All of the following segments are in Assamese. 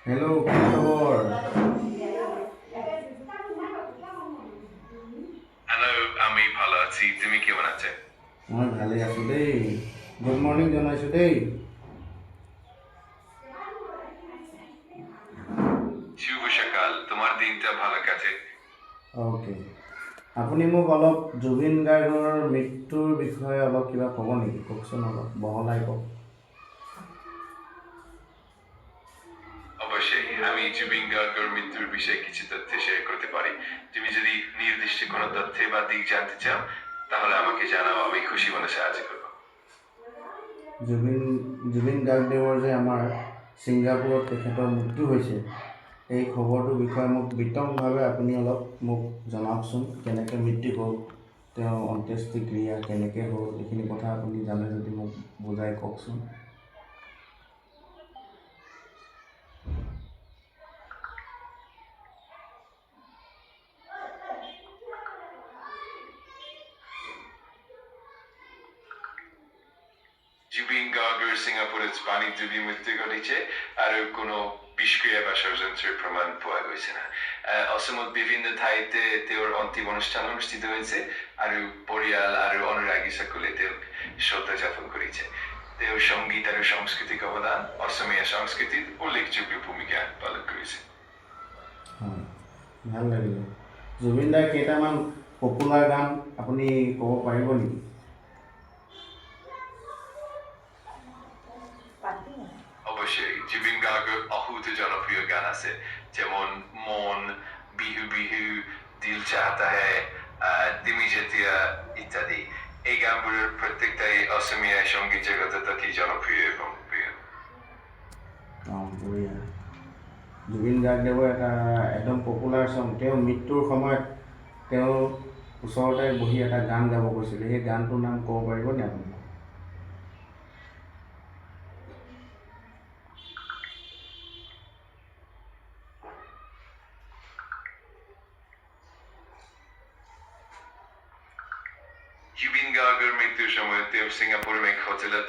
हेलो কি খবৰ হ্যালো, আমি ভালো আছি। তুমি কেমন আছো? মই ভালে আছো দেই গুড মৰ্ণিং জনাইছো দেই শুভ সকাল। তোমাৰ দিনটা ভালো কাটে। ওকে আপুনি মোক অলপ জুবিন গাৰ্গৰ মৃত্যুৰ বিষয়ে অলপ কিবা ক'ব নেকি কওকচোন অলপ বহলাই কওক অবশ্যই আমি জুবিন গার্গের মৃত্যুর বিষয়ে কিছু তথ্য শেয়ার করতে পারি। তুমি যদি নির্দিষ্ট কোনো তথ্য বা দিক জানতে চাও তাহলে আমাকে জানাও, আমি খুশি মনে সাহায্য করব। জুবিন জুবিন গাৰ্গদেৱৰ যে আমাৰ ছিংগাপুৰত তেখেতৰ মৃত্যু হৈছে এই খবৰটোৰ বিষয়ে মোক বিতংভাৱে আপুনি অলপ মোক জনাওকচোন কেনেকৈ মৃত্যু হ'ল তেওঁৰ অন্ত্যেষ্টিক্ৰিয়া কেনেকৈ হ'ল এইখিনি কথা আপুনি জানে যদি মোক বুজাই কওকচোন জুবিন গার্গের সিঙ্গাপুরের বাণিজ্যিক মৃত্যু ঘটেছে আর কোনো বিষক্রিয়া বা ষড়যন্ত্রের প্রমাণ পোৱা গৈছে না। অসমত বিভিন্ন ঠাইতে তেওঁৰ অন্তিম অনুষ্ঠান অনুষ্ঠিত হৈছে আৰু পৰিয়াল আৰু অনুৰাগীসকলে তেওঁক শ্ৰদ্ধা জ্ঞাপন কৰিছে। তেওঁৰ সংগীত আৰু সাংস্কৃতিক অৱদান অসমীয়া সংস্কৃতিত উল্লেখযোগ্য ভূমিকা পালন কৰিছে। হয় ভাল লাগিলে জুবিন দাৰ কেইটামান পপুলাৰ গান আপুনি ক'ব পাৰিব নেকি অবশ্যই জুবিন গার্গের অহুত জনপ্রিয় গান আছে, যেমন মন, বিহু বিহু, দিল চাহতা হ্যায়, দিমি জেতিয়া ইত্যাদি। এই গানগুলোর প্রত্যেকটাই অসমীয়া সঙ্গীত জগতে অতি জনপ্রিয় এবং প্রিয়। বঢ়িয়া জুবিন গাৰ্গদেৱৰ এটা একদম পপুলাৰ চং তেওঁ মৃত্যুৰ সময়ত তেওঁ ওচৰতে বহি এটা গান গাব কৈছিলে সেই গানটোৰ নাম ক'ব পাৰিব নে আপুনি জুবিন গার্গের মৃত্যুর সময় তেওঁ সিঙ্গাপুরের এক হোটেলত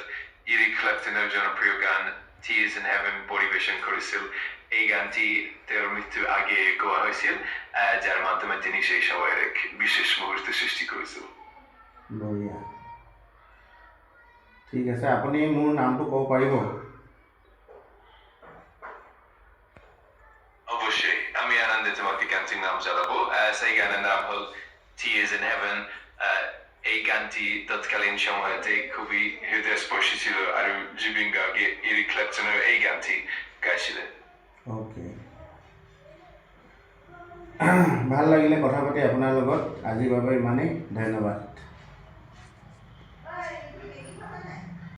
ইরিক ক্ল্যাপটনের জনপ্রিয় গান টিয়ার্স ইন হেভেন পরিবেশন করেছিল। এই গানটি তেওঁৰ মৃত্যুৰ আগে গোয়া হয়েছিল, যাৰ মাধ্যমে তিনি সেই সময়েৰ এক বিশেষ মুহূৰ্ত সৃষ্টি কৰেছিল। বঢ়িয়া ঠিক আছে আপুনি মোৰ নামটো ক'ব পাৰিব অবশ্যই আমি আনন্দে তোমাকে গানটির নাম জানাবো। সেই গানের নাম হল টিয়ার্স ইন হেভেন। এই গানটি তৎকালীন সময়তে খুবই হৃদয়স্পর্শী ছিল আর জুবিন গার্গ এরিক ক্ল্যাপটনের এই গানটি গাইছিলেন। ওকে ভাল লাগিলে কথা পাতি আপোনাৰ লগত আজিৰ বাবে ইমানেই ধন্যবাদ